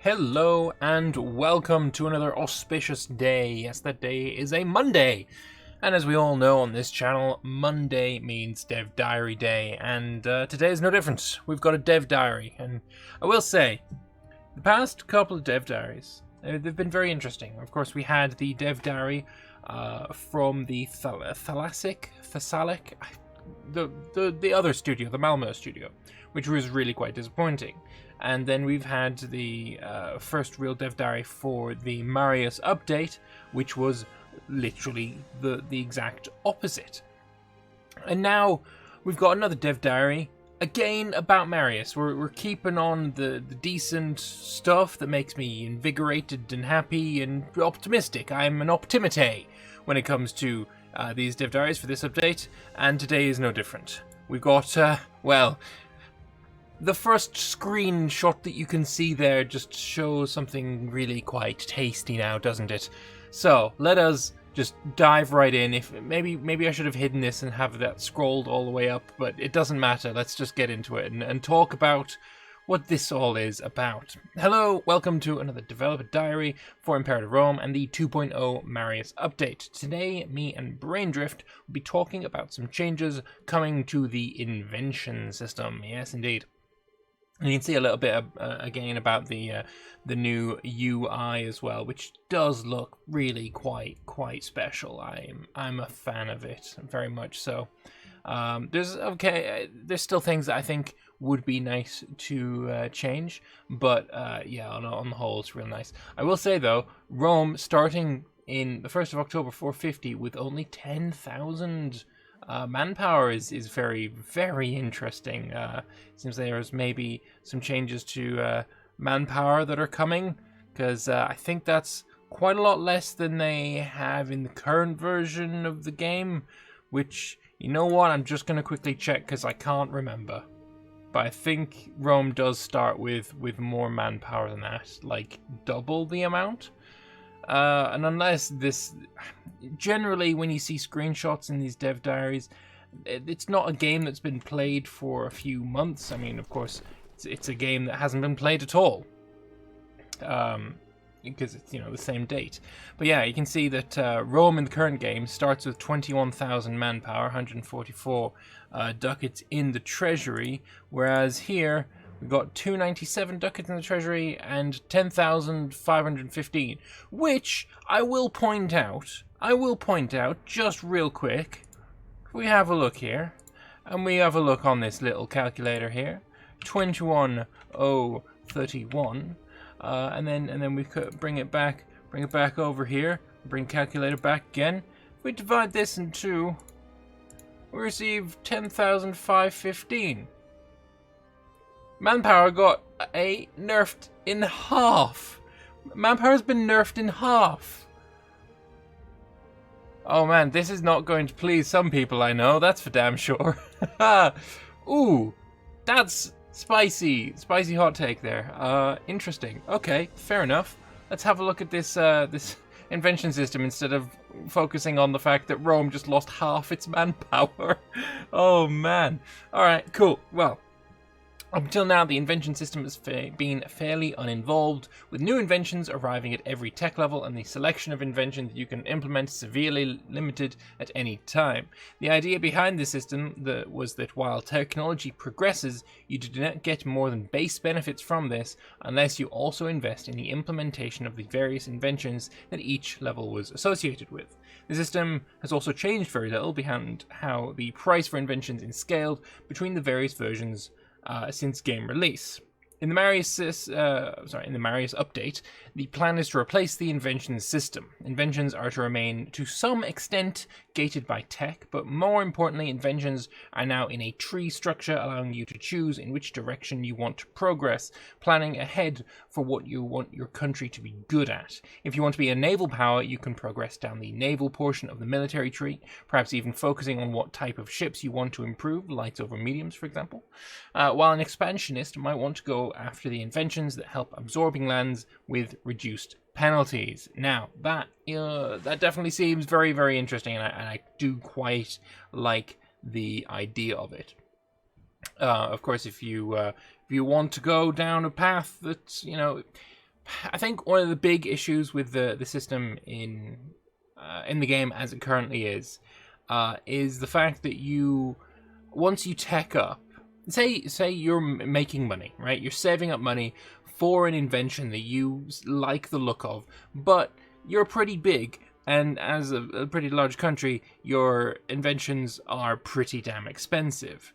Hello and welcome to another auspicious day. Yes, that day is a Monday. And as we all know on this channel, Monday means Dev Diary Day. And today is no different. We've got a Dev Diary. And I will say, the past couple of Dev Diaries, they've been very interesting. Of course, we had the Dev Diary from the Thalassic, the other studio, the Malmo studio, which was really quite disappointing. And then we've had the first real Dev Diary for the Marius update, which was literally the exact opposite. And now we've got another Dev Diary, again about Marius. We're keeping on the decent stuff that makes me invigorated and happy and optimistic. I'm an optimite when it comes to these Dev Diaries for this update, and today is no different. We've got, the first screenshot that you can see there just shows something really quite tasty now, doesn't it? So, let us just dive right in. If maybe I should have hidden this and have that scrolled all the way up, but it doesn't matter. Let's just get into it and talk about what this all is about. Hello, welcome to another Developer Diary for Imperator Rome and the 2.0 Marius update. Today, me and Braindrift will be talking about some changes coming to the Invention system. Yes, indeed. And you can see a little bit again about the new UI as well, which does look really quite special. I'm a fan of it, very much so. There's still things that I think would be nice to change, but yeah, on the whole, it's real nice. I will say though, Rome starting in the 1st of October 450 with only 10,000. Manpower is very, very interesting. Seems there's maybe some changes to manpower that are coming, because I think that's quite a lot less than they have in the current version of the game, which, you know what, I'm just going to quickly check because I can't remember. But I think Rome does start with more manpower than that, like double the amount. And unless this, generally when you see screenshots in these dev diaries, it's not a game that's been played for a few months. I mean, of course, it's a game that hasn't been played at all, because it's, the same date. But yeah, you can see that Rome in the current game starts with 21,000 manpower, 144 ducats in the treasury, whereas here we've got 297 ducats in the treasury and 10,515, which I will point out just real quick. We have a look here, and we have a look on this little calculator here, 21,031, and then we could bring it back over here, bring calculator back again. If we divide this in two, we receive 10,515. Manpower got nerfed in half. Manpower's been nerfed in half. Oh man, this is not going to please some people, I know. That's for damn sure. Ooh, that's spicy hot take there. Interesting. Okay, fair enough. Let's have a look at this this invention system instead of focusing on the fact that Rome just lost half its manpower. Oh man. All right, cool. Well, up until now, the invention system has been fairly uninvolved, with new inventions arriving at every tech level and the selection of inventions you can implement severely limited at any time. The idea behind the system was that while technology progresses, you do not get more than base benefits from this unless you also invest in the implementation of the various inventions that each level was associated with. The system has also changed very little behind how the price for inventions is scaled between the various versions since game release. In the Marius update, the plan is to replace the Inventions system. Inventions are to remain, to some extent, gated by tech, but more importantly, Inventions are now in a tree structure, allowing you to choose in which direction you want to progress, planning ahead for what you want your country to be good at. If you want to be a naval power, you can progress down the naval portion of the military tree, perhaps even focusing on what type of ships you want to improve, lights over mediums, for example. While an expansionist might want to go after the inventions that help absorbing lands with reduced penalties. Now, that definitely seems very, very interesting, and I do quite like the idea of it. Of course, if you want to go down a path that's, I think one of the big issues with the system in the game as it currently is the fact that once you tech up, say you're making money, right? You're saving up money for an invention that you like the look of, but you're pretty big, and as a pretty large country, your inventions are pretty damn expensive.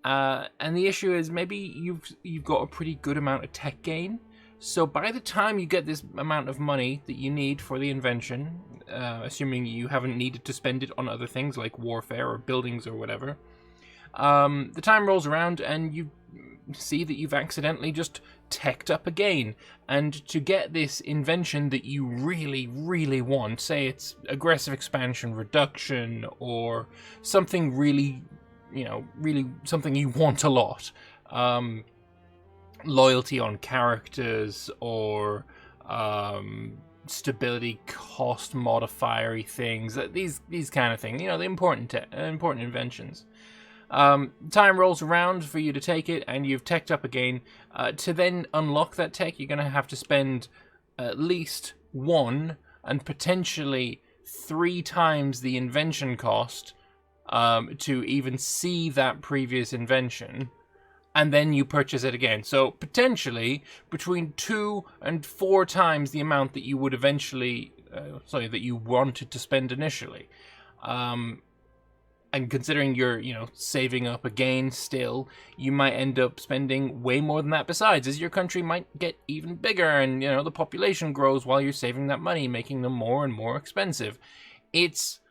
And the issue is maybe you've got a pretty good amount of tech gain. So by the time you get this amount of money that you need for the invention, assuming you haven't needed to spend it on other things like warfare or buildings or whatever, the time rolls around and you see that you've accidentally just teched up again. And to get this invention that you really, really want, say it's aggressive expansion reduction or something really, really something you want a lot, loyalty on characters or stability cost modifier things, these kind of things, the important inventions. Time rolls around for you to take it, and you've teched up again. To then unlock that tech, you're going to have to spend at least 1 and potentially 3 times the invention cost to even see that previous invention, and then you purchase it again. So potentially between 2 and 4 times the amount that you would eventually, that you wanted to spend initially. And considering you're, saving up again still, you might end up spending way more than that besides, as your country might get even bigger and, the population grows while you're saving that money, making them more and more expensive. It's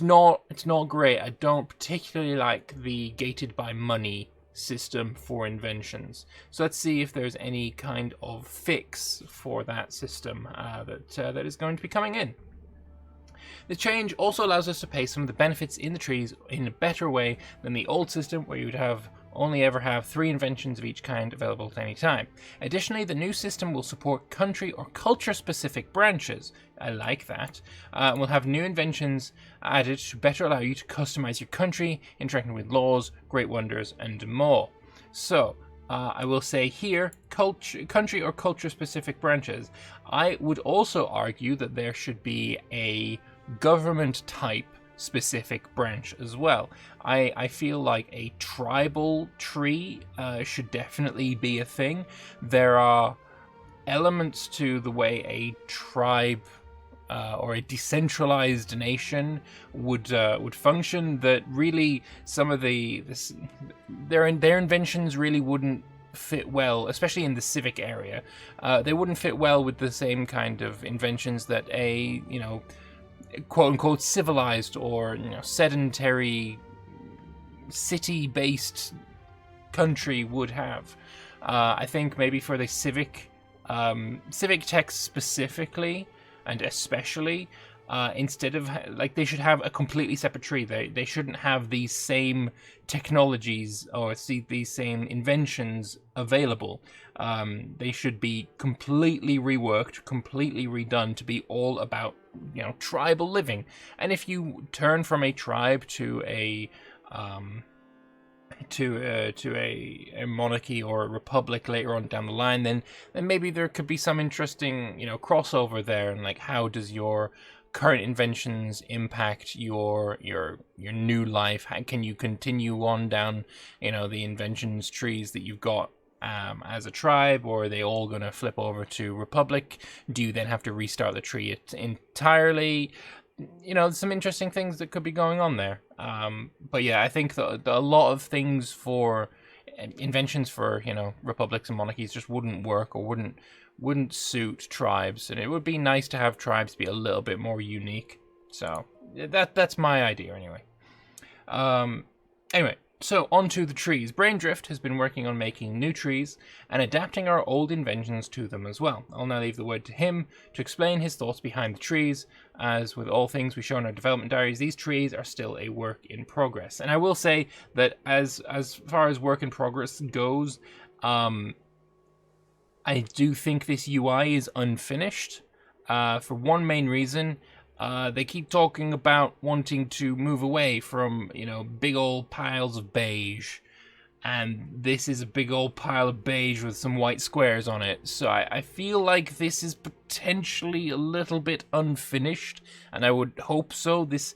not great. I don't particularly like the gated by money system for inventions. So let's see if there's any kind of fix for that system that is going to be coming in. The change also allows us to pay some of the benefits in the trees in a better way than the old system, where you would only ever have 3 inventions of each kind available at any time. Additionally, the new system will support country or culture-specific branches. I like that. We'll have new inventions added to better allow you to customize your country, interacting with laws, great wonders, and more. So, I will say here, country or culture-specific branches. I would also argue that there should be a government type specific branch as well. I feel like a tribal tree should definitely be a thing. There are elements to the way a tribe or a decentralized nation would function that really some of their inventions really wouldn't fit well, especially in the civic area. They wouldn't fit well with the same kind of inventions that a quote-unquote civilized or sedentary city-based country would have. I think maybe for the civic tech specifically and especially, instead of they should have a completely separate tree. They shouldn't have these same technologies or these same inventions available. They should be completely reworked, completely redone to be all about tribal living. And if you turn from a tribe to a monarchy or a republic later on down the line, then maybe there could be some interesting crossover there, and how does your current inventions impact your new life? How can you continue on down the inventions trees that you've got as a tribe, or are they all going to flip over to republic? Do you then have to restart the tree entirely? There's some interesting things that could be going on there. But yeah, I think that a lot of things for inventions for republics and monarchies just wouldn't work or wouldn't suit tribes, and it would be nice to have tribes be a little bit more unique. So that's my idea anyway. Anyway, so onto the trees. Braindrift has been working on making new trees and adapting our old inventions to them as well. I'll now leave the word to him to explain his thoughts behind the trees. As with all things we show in our development diaries, these trees are still a work in progress. And I will say that as far as work in progress goes, I do think this UI is unfinished for one main reason. They keep talking about wanting to move away from, big old piles of beige. and this is a big old pile of beige with some white squares on it. So I feel like this is potentially a little bit unfinished, and I would hope so. This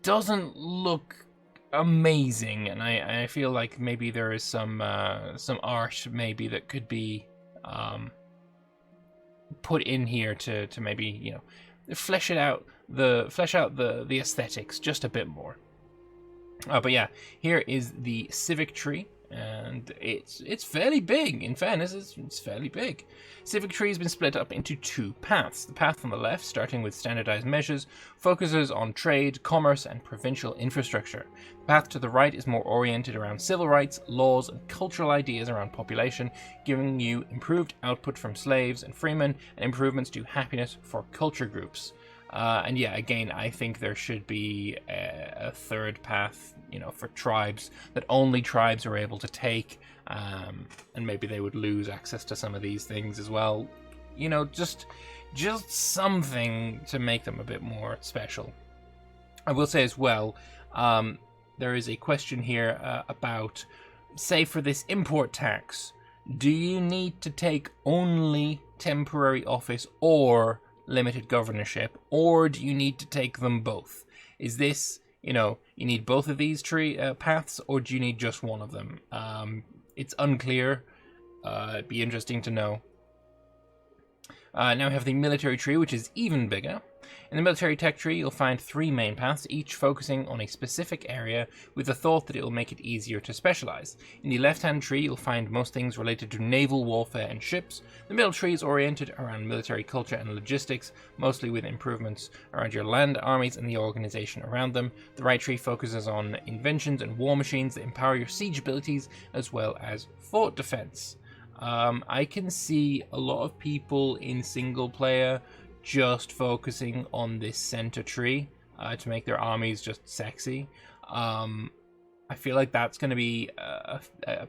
doesn't look amazing, and I feel like maybe there is some art maybe that could be put in here to maybe, you know, flesh out the aesthetics just a bit more. But yeah, here is the civic tree, and it's fairly big. In fairness, it's fairly big. Civic tree has been split up into two paths. The path on the left, starting with standardized measures, focuses on trade, commerce, and provincial infrastructure. The path to the right is more oriented around civil rights, laws, and cultural ideas around population, giving you improved output from slaves and freemen, and improvements to happiness for culture groups. And yeah, again, I think there should be a third path, you know, for tribes that only tribes are able to take, and maybe they would lose access to some of these things as well. You know, just something to make them a bit more special. I will say as well, there is a question here about, say, for this import tax, do you need to take only temporary office or limited governorship, or do you need to take them both? Is this, you know, you need both of these paths, or do you need just one of them? It's unclear. It'd be interesting to know. Now we have the military tree, which is even bigger. In the military tech tree, you'll find three main paths, each focusing on a specific area with the thought that it will make it easier to specialize. In the left-hand tree, you'll find most things related to naval warfare and ships. The middle tree is oriented around military culture and logistics, mostly with improvements around your land armies and the organization around them. The right tree focuses on inventions and war machines that empower your siege abilities, as well as fort defense. I can see a lot of people in single player just focusing on this center tree to make their armies just sexy. I feel like that's going to be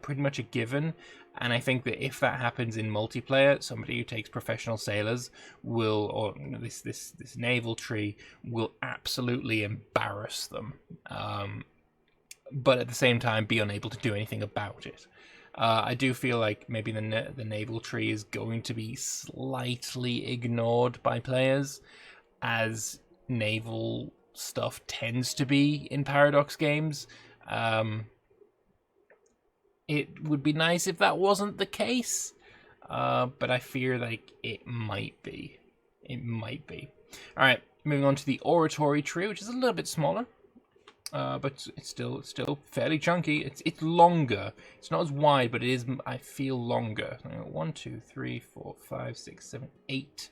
pretty much a given, and I think that if that happens in multiplayer, somebody who takes professional sailors will, or this naval tree will absolutely embarrass them, but at the same time be unable to do anything about it. I do feel like maybe the naval tree is going to be slightly ignored by players, as naval stuff tends to be in Paradox games. It would be nice if that wasn't the case, but I fear like it might be. It might be. All right, moving on to the Oratory tree, which is a little bit smaller. But it's still fairly chunky. It's longer. It's not as wide, but it is, I feel, longer. 1, 2, 3, 4, 5, 6, 7, 8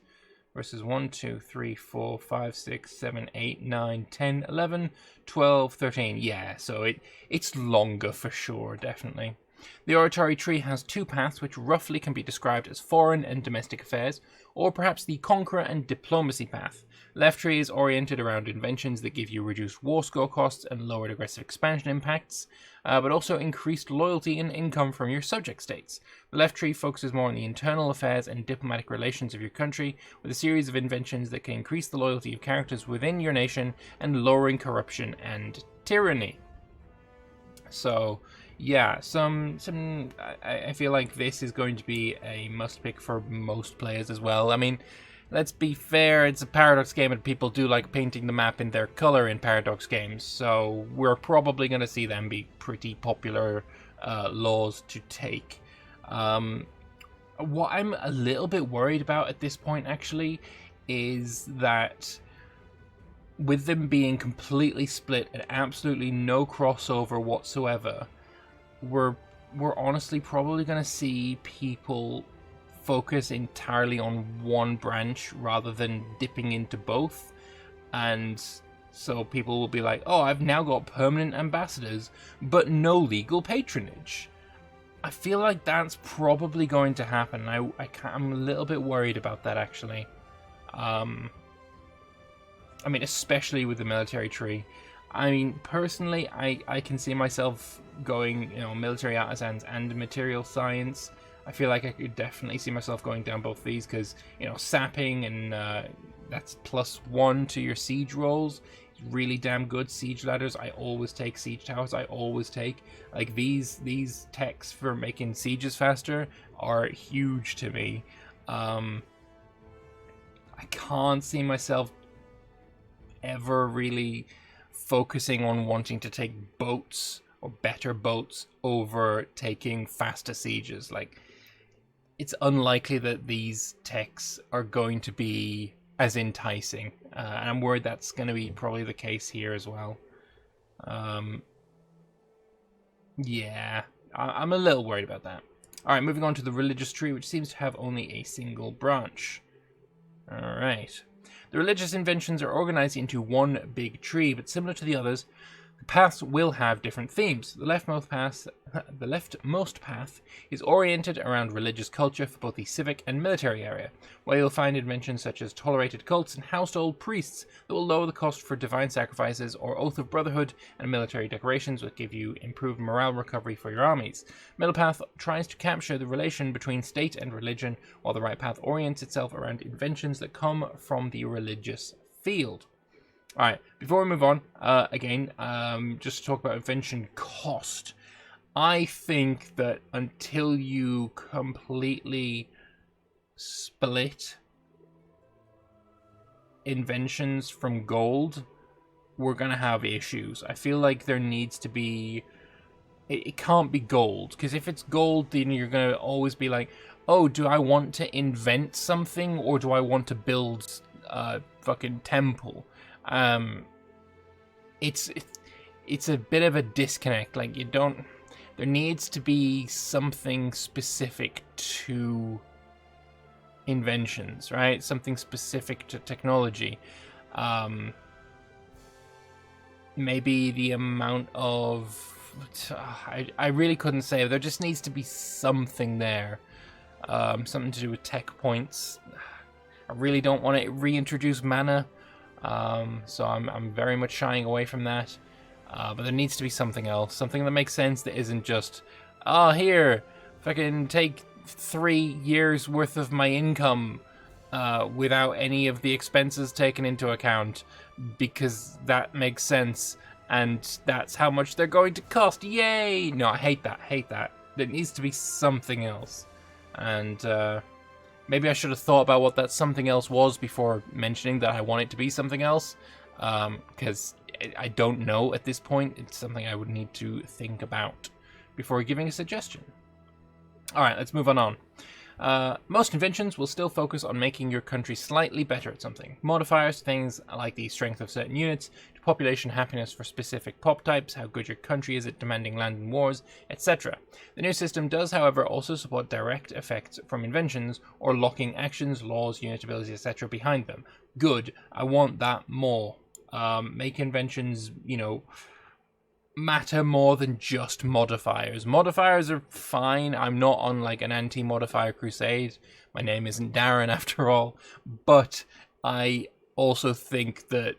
versus 1, 2, 3, 4, 5, 6, 7, 8, 9, 10, 11, 12, 13. Yeah, so it's longer for sure, definitely. The Oratory tree has two paths which roughly can be described as foreign and domestic affairs, or perhaps the conqueror and diplomacy path. Left tree is oriented around inventions that give you reduced war score costs and lowered aggressive expansion impacts, but also increased loyalty and income from your subject states. The left tree focuses more on the internal affairs and diplomatic relations of your country, with a series of inventions that can increase the loyalty of characters within your nation and lowering corruption and tyranny. So yeah, I feel like this is going to be a must pick for most players as well. I mean, let's be fair, it's a Paradox game and people do like painting the map in their color in Paradox games, so we're probably going to see them be pretty popular laws to take. What I'm a little bit worried about at this point actually is that with them being completely split and absolutely no crossover whatsoever, we're honestly probably going to see people focus entirely on one branch rather than dipping into both, and so people will be like, oh, I've now got permanent ambassadors but no legal patronage. I feel like that's probably going to happen. I'm a little bit worried about that actually. I mean, especially with the military tree. I mean, personally, I can see myself going, you know, military artisans and material science. I feel like I could definitely see myself going down both these because, you know, sapping and that's +1 to your siege rolls really damn good. Siege ladders, I always take. Siege towers, I always take. Like, these techs for making sieges faster are huge to me. I can't see myself ever really focusing on wanting to take boats or better boats over taking faster sieges. Like, it's unlikely that these techs are going to be as enticing, and I'm worried that's going to be probably the case here as well. Yeah, I'm a little worried about that. Alright, moving on to the religious tree, which seems to have only a single branch. Alright. The religious inventions are organized into one big tree, but similar to the others, the paths will have different themes. The leftmost path is oriented around religious culture for both the civic and military area, where you'll find inventions such as tolerated cults and household priests that will lower the cost for divine sacrifices, or oath of brotherhood and military decorations that give you improved morale recovery for your armies. Middle path tries to capture the relation between state and religion, while the right path orients itself around inventions that come from the religious field. Alright, before we move on, again, just to talk about invention cost. I think that until you completely split inventions from gold, we're going to have issues. I feel like there needs to be... It can't be gold, because if it's gold, then you're going to always be like, oh, do I want to invent something, or do I want to build a fucking temple? It's a bit of a disconnect. Like, you don't... There needs to be something specific to inventions, right? Something specific to technology. Maybe the amount of... I really couldn't say. There just needs to be something there. Something to do with tech points. I really don't want to reintroduce mana. So I'm very much shying away from that. But there needs to be something else. Something that makes sense that isn't just, oh, here, fucking take 3 years worth of my income without any of the expenses taken into account, because that makes sense and that's how much they're going to cost. Yay! No, I hate that. There needs to be something else. And maybe I should have thought about what that something else was before mentioning that I want it to be something else, because I don't know at this point. It's something I would need to think about before giving a suggestion. Alright, let's move on. Most inventions will still focus on making your country slightly better at something. Modifiers, things like the strength of certain units, to population happiness for specific pop types, how good your country is at demanding land in wars, etc. The new system does, however, also support direct effects from inventions, or locking actions, laws, unit abilities, etc. behind them. Good. I want that more. Make inventions, matter more than just modifiers. Modifiers are fine. I'm not on like an anti-modifier crusade. My name isn't Darren after all. But I also think that,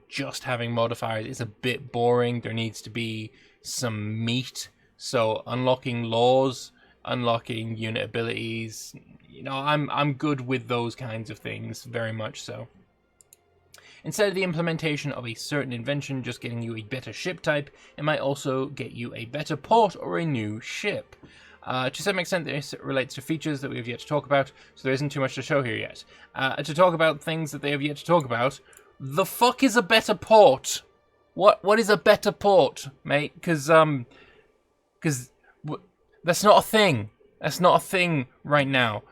just having modifiers is a bit boring. There needs to be some meat. So unlocking laws, unlocking unit abilities, I'm good with those kinds of things, very much so. Instead of the implementation of a certain invention just getting you a better ship type, it might also get you a better port or a new ship. To some extent, this relates to features that we have yet to talk about, so there isn't too much to show here yet. To talk about things that they have yet to talk about, the fuck is a better port? What is a better port, mate? Because that's not a thing. That's not a thing right now.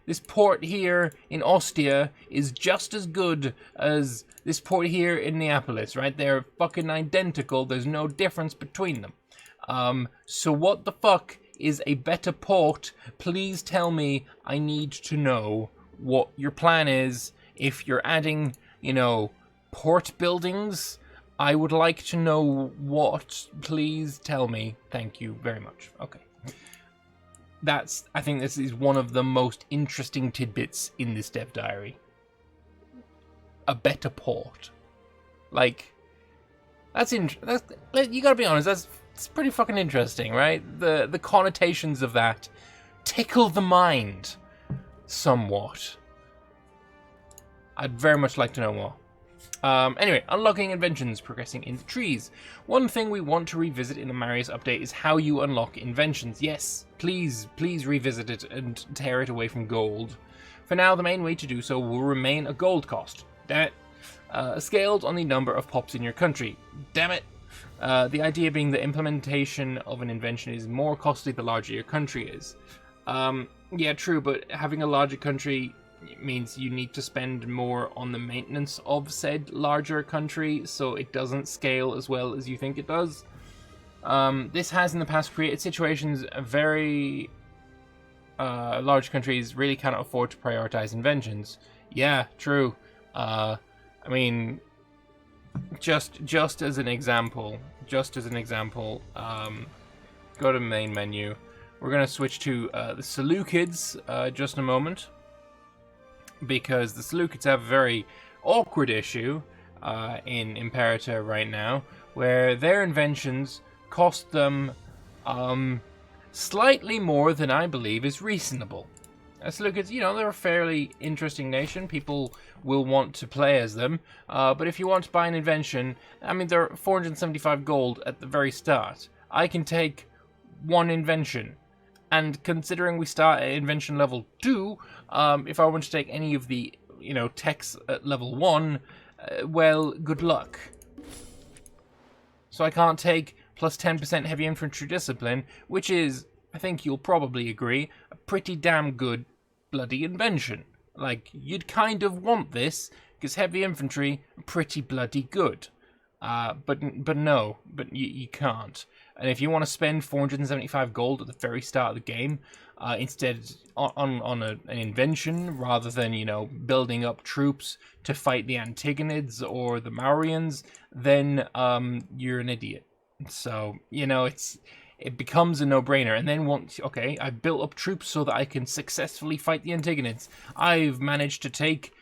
This port here in Ostia is just as good as this port here in Neapolis, right? They're fucking identical. There's no difference between them. So what the fuck is a better port? Please tell me. I need to know what your plan is. If you're adding, port buildings, I would like to know what. Please tell me. Thank you very much. Okay. I think this is one of the most interesting tidbits in this dev diary. A better port. Like, you gotta be honest, it's pretty fucking interesting, right? The connotations of that tickle the mind somewhat. I'd very much like to know more. Anyway, unlocking inventions, progressing in the trees. One thing we want to revisit in the Marius update is how you unlock inventions. Yes, please revisit it and tear it away from gold. For now, the main way to do so will remain a gold cost. Damn it. Scaled on the number of pops in your country. Damn it. The idea being the implementation of an invention is more costly the larger your country is. Yeah, true, but having a larger country means you need to spend more on the maintenance of said larger country, so it doesn't scale as well as you think it does. This has in the past created situations very large countries really cannot afford to prioritize inventions. Yeah, true. I mean, just as an example, go to main menu. We're gonna switch to the Seleucids just in a moment, because the Seleucids have a very awkward issue in Imperator right now, where their inventions cost them slightly more than I believe is reasonable. Seleucids, you know, they're a fairly interesting nation. People will want to play as them, but if you want to buy an invention, I mean, they're 475 gold at the very start. I can take one invention. And considering we start at invention level 2, if I want to take any of the, you know, techs at level 1, well, good luck. So I can't take plus 10% heavy infantry discipline, which is, I think you'll probably agree, a pretty damn good bloody invention. Like, you'd kind of want this, because heavy infantry are pretty bloody good. But no, you can't. And if you want to spend 475 gold at the very start of the game, instead on an invention, rather than, you know, building up troops to fight the Antigonids or the Maurians, then you're an idiot. So, you know, it becomes a no-brainer. And then once, okay, I've built up troops so that I can successfully fight the Antigonids. I've managed to take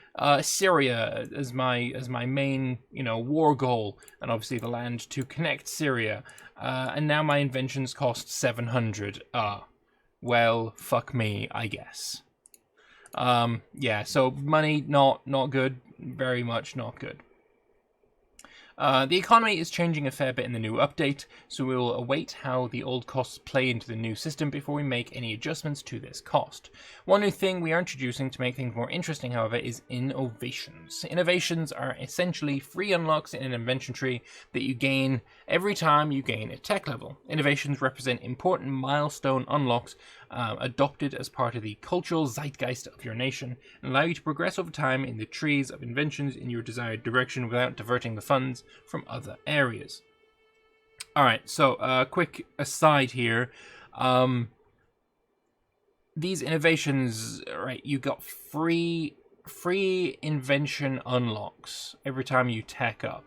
Syria as my main, you know, war goal, and obviously the land to connect Syria. And now my inventions cost 700. Well, fuck me, I guess. Yeah, so money not good, very much not good. The economy is changing a fair bit in the new update, so we will await how the old costs play into the new system before we make any adjustments to this cost. One new thing we are introducing to make things more interesting, however, is innovations. Innovations are essentially free unlocks in an invention tree that you gain every time you gain a tech level. Innovations represent important milestone unlocks adopted as part of the cultural zeitgeist of your nation, and allow you to progress over time in the trees of inventions in your desired direction without diverting the funds from other areas. Alright, so quick aside here. These innovations, right, you got free invention unlocks every time you tech up.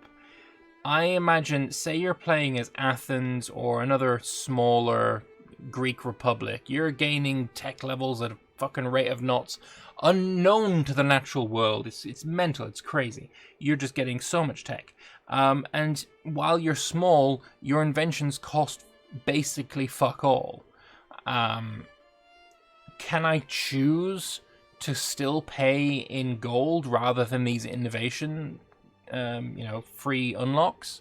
I imagine, say you're playing as Athens or another smaller Greek republic, you're gaining tech levels at a fucking rate of knots unknown to the natural world. It's mental, it's crazy. You're just getting so much tech. And while you're small, your inventions cost basically fuck all. Can I choose to still pay in gold rather than these innovation, free unlocks?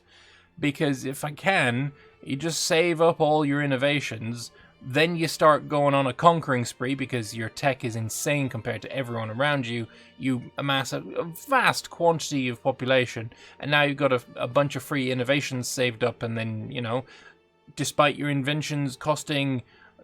Because if I can, you just save up all your innovations, then you start going on a conquering spree because your tech is insane compared to everyone around you. You amass a vast quantity of population, and now you've got a bunch of free innovations saved up, and then, you know, despite your inventions costing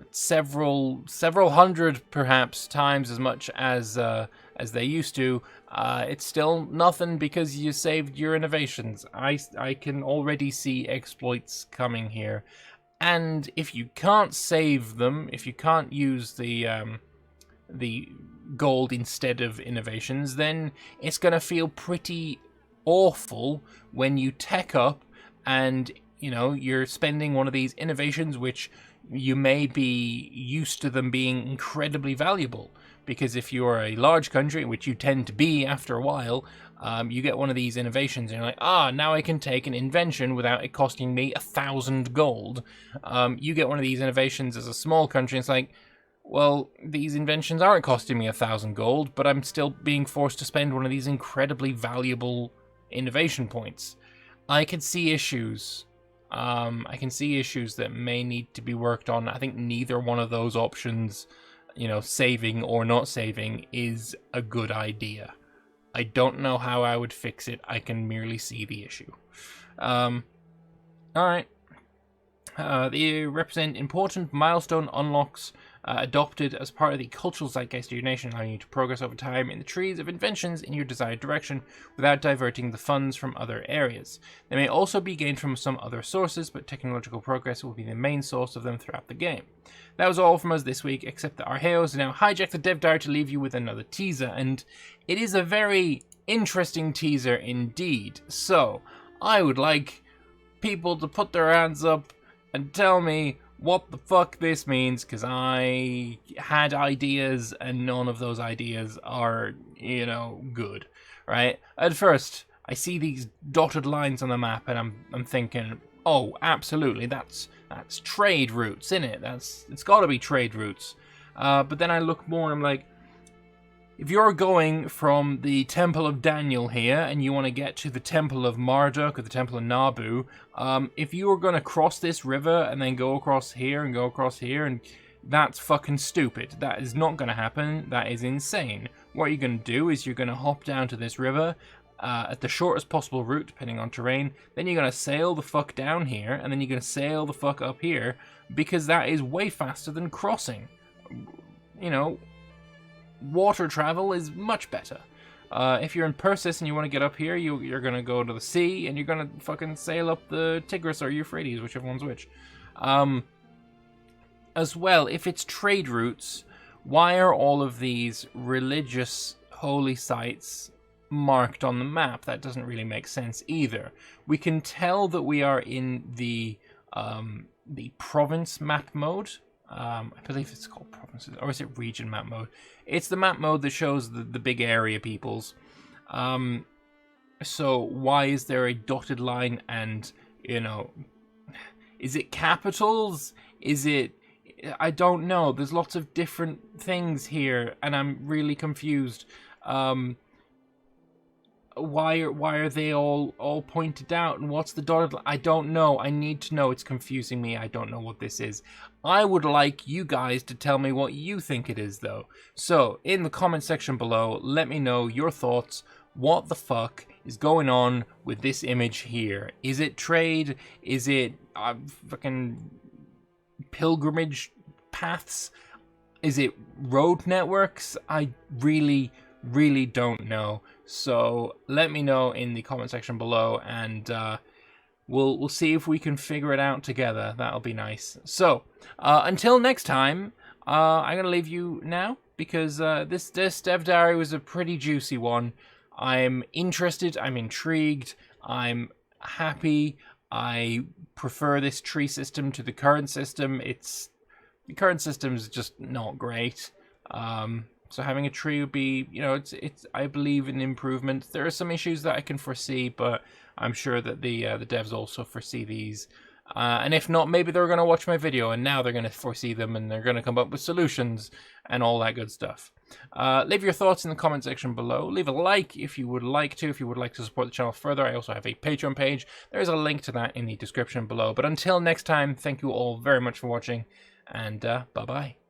several hundred perhaps times as much as they used to, it's still nothing because you saved your innovations. I can already see exploits coming here. And if you can't save them, if you can't use the gold instead of innovations, then it's going to feel pretty awful when you tech up and, you know, you're spending one of these innovations which you may be used to them being incredibly valuable. Because if you're a large country, which you tend to be after a while, you get one of these innovations and you're like, now I can take an invention without it costing me 1,000 gold. You get one of these innovations as a small country, and it's like, well, these inventions aren't costing me 1,000 gold, but I'm still being forced to spend one of these incredibly valuable innovation points. I can see issues. I can see issues that may need to be worked on. I think neither one of those options, saving or not saving, is a good idea. I don't know how I would fix it. I can merely see the issue. Alright. They represent important milestone unlocks adopted as part of the cultural zeitgeist of your nation, allowing you to progress over time in the trees of inventions in your desired direction without diverting the funds from other areas. They may also be gained from some other sources, but technological progress will be the main source of them throughout the game. That was all from us this week, except that our heroes now hijack the dev diary to leave you with another teaser, and it is a very interesting teaser indeed. So, I would like people to put their hands up and tell me what the fuck this means, because I had ideas and none of those ideas are, good, right? At first, I see these dotted lines on the map and I'm thinking, oh, absolutely, that's trade routes, innit? It's got to be trade routes. But then I look more and I'm like, if you're going from the Temple of Daniel here and you want to get to the Temple of Marduk or the Temple of Nabu, if you were going to cross this river and then go across here and go across here, and that's fucking stupid. That is not going to happen. That is insane. What you're going to do is you're going to hop down to this river at the shortest possible route, depending on terrain. Then you're going to sail the fuck down here, and then you're going to sail the fuck up here, because that is way faster than crossing. Water travel is much better. If you're in Persis and you want to get up here, you're going to go to the sea, and you're going to fucking sail up the Tigris or Euphrates, whichever one's which. As well, if it's trade routes, why are all of these religious holy sites marked on the map? That doesn't really make sense either. We can tell that we are in the province map mode. I believe it's called provinces, or is it region map mode? It's the map mode that shows the big area peoples. So why is there a dotted line and, is it capitals? Is it, I don't know. There's lots of different things here and I'm really confused. Why are they all pointed out, and what's the dotted line? I don't know. I need to know. It's confusing me. I don't know what this is. I would like you guys to tell me what you think it is, though. So, in the comment section below, let me know your thoughts. What the fuck is going on with this image here? Is it trade? Is it fucking pilgrimage paths? Is it road networks? I really don't know. So let me know in the comment section below, and we'll see if we can figure it out together. That'll be nice. So until next time, I'm gonna leave you now, because this dev diary was a pretty juicy one. I'm interested. I'm intrigued. I'm happy. I prefer this tree system to the current system. The current system is just not great. So having a tree would be, it's I believe in improvement. There are some issues that I can foresee, but I'm sure that the devs also foresee these. And if not, maybe they're going to watch my video and now they're going to foresee them and they're going to come up with solutions and all that good stuff. Leave your thoughts in the comment section below. Leave a like if you would like to support the channel further. I also have a Patreon page. There's a link to that in the description below. But until next time, thank you all very much for watching, and bye-bye.